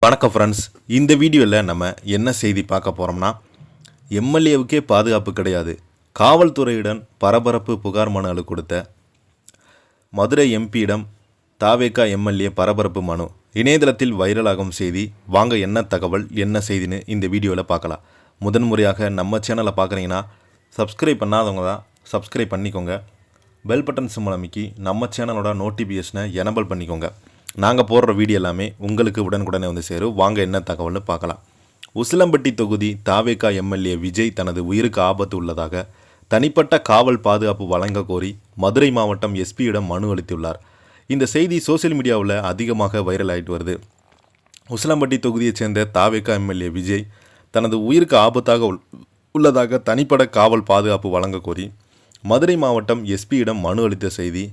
வணக்கம் ஃப்ரெண்ட்ஸ். இந்த வீடியோவில் நம்ம என்ன செய்தி பார்க்க போகிறோம்னா, எம்எல்ஏவுக்கே பாதுகாப்பு கிடையாது, காவல்துறையிடம் பரபரப்பு புகார் மனு கொடுத்த மதுரை எம்பியிடம் தாவேகா எம்எல்ஏ பரபரப்பு மனு. இணையதளத்தில் வைரலாகும் செய்தி. வாங்க என்ன தகவல் என்ன செய்தின்னு இந்த வீடியோவில் பார்க்கலாம். முதன்முறையாக நம்ம சேனலை பார்க்குறீங்கன்னா சப்ஸ்கிரைப் பண்ணாதவங்க தான் சப்ஸ்கிரைப் பண்ணிக்கோங்க. பெல் பட்டன் சிம்பல் அமைக்கி நம்ம சேனலோட நோட்டிஃபிகேஷனை எனபிள் பண்ணிக்கோங்க. நாங்கள் போடுற வீடியோ எல்லாமே உங்களுக்கு உடனுக்குடனே வந்து சேரும். வாங்க என்ன தகவல்னு பார்க்கலாம். உசிலம்பட்டி தொகுதி தாவேகா எம்எல்ஏ விஜய் தனது உயிருக்கு ஆபத்து உள்ளதாக தனிப்பட்ட காவல் பாதுகாப்பு வழங்க கோரி மதுரை மாவட்டம் எஸ்பியிடம் மனு அளித்துள்ளார். இந்த செய்தி சோசியல் மீடியாவில் அதிகமாக வைரல் ஆகிட்டு வருது. உசிலம்பட்டி தொகுதியைச் சேர்ந்த தாவேகா எம்எல்ஏ விஜய் தனது உயிருக்கு ஆபத்தாக உள்ளதாக தனிப்பட்ட காவல் பாதுகாப்பு வழங்க கோரி மதுரை மாவட்டம் எஸ்பியிடம் மனு அளித்த செய்தி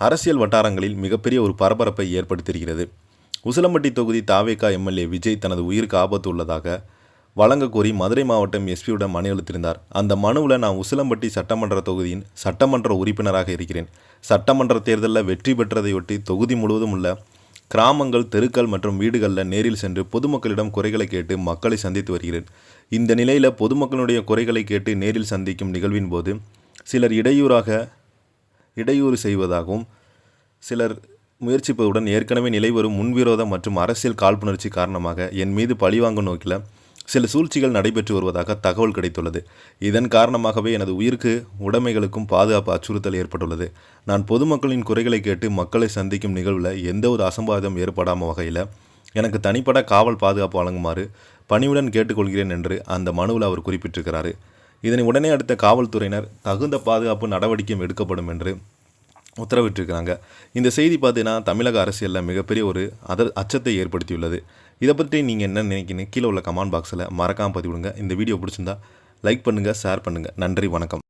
அரசியல் வட்டாரங்களில் மிகப்பெரிய ஒரு பரபரப்பை ஏற்படுத்தியிருக்கிறது. உசிலம்பட்டி தொகுதி தாவேகா எம்எல்ஏ விஜய் தனது உயிருக்கு ஆபத்து உள்ளதாக வழங்க கோரி மதுரை மாவட்டம் எஸ்பியுடன் மனு அளித்திருந்தார். அந்த மனுவில் நான் உசிலம்பட்டி சட்டமன்ற தொகுதியின் சட்டமன்ற உறுப்பினராக இருக்கிறேன். சட்டமன்ற தேர்தலில் வெற்றி பெற்றதையொட்டி தொகுதி முழுவதும் உள்ள கிராமங்கள், தெருக்கள் மற்றும் வீடுகளில் நேரில் சென்று பொதுமக்களிடம் குறைகளை கேட்டு மக்களை சந்தித்து வருகிறேன். இந்த நிலையில் பொதுமக்களுடைய குறைகளை கேட்டு நேரில் சந்திக்கும் நிகழ்வின் போது சிலர் இடையூறு செய்வதாகவும் சிலர் முயற்சிப்பதுடன் ஏற்கனவே நிலைவரும் முன்விரோதம் மற்றும் அரசியல் காழ்ப்புணர்ச்சி காரணமாக என் மீது பழிவாங்கும் நோக்கில் சில சூழ்ச்சிகள் நடைபெற்று வருவதாக தகவல் கிடைத்துள்ளது. இதன் காரணமாகவே எனது உயிருக்கு உடைமைகளுக்கும் பாதுகாப்பு அச்சுறுத்தல் ஏற்பட்டுள்ளது. நான் பொதுமக்களின் குறைகளை கேட்டு மக்களை சந்திக்கும் நிகழ்வில் எந்த ஒரு அசம்பாவிதம் ஏற்படாமல் வகையில் எனக்கு தனிப்பட்ட காவல் பாதுகாப்பு வழங்குமாறு பணிவுடன் கேட்டுக்கொள்கிறேன் என்று அந்த மனுவில் அவர் குறிப்பிட்டிருக்கிறார். இதனை உடனே அடுத்த காவல்துறையினர் தகுந்த பாதுகாப்பு நடவடிக்கையும் எடுக்கப்படும் என்று உத்தரவிட்டிருக்கிறாங்க. இந்த செய்தி பார்த்தீங்கன்னா தமிழக அரசியலில் மிகப்பெரிய ஒரு அச்சத்தை ஏற்படுத்தியுள்ளது. இதை பற்றி நீங்கள் என்ன நினைக்கிறீங்க? கீழே உள்ள கமெண்ட் பாக்ஸில் மறக்காமல் பதிவிடுங்க. இந்த வீடியோ பிடிச்சிருந்தா லைக் பண்ணுங்கள், ஷேர் பண்ணுங்கள். நன்றி, வணக்கம்.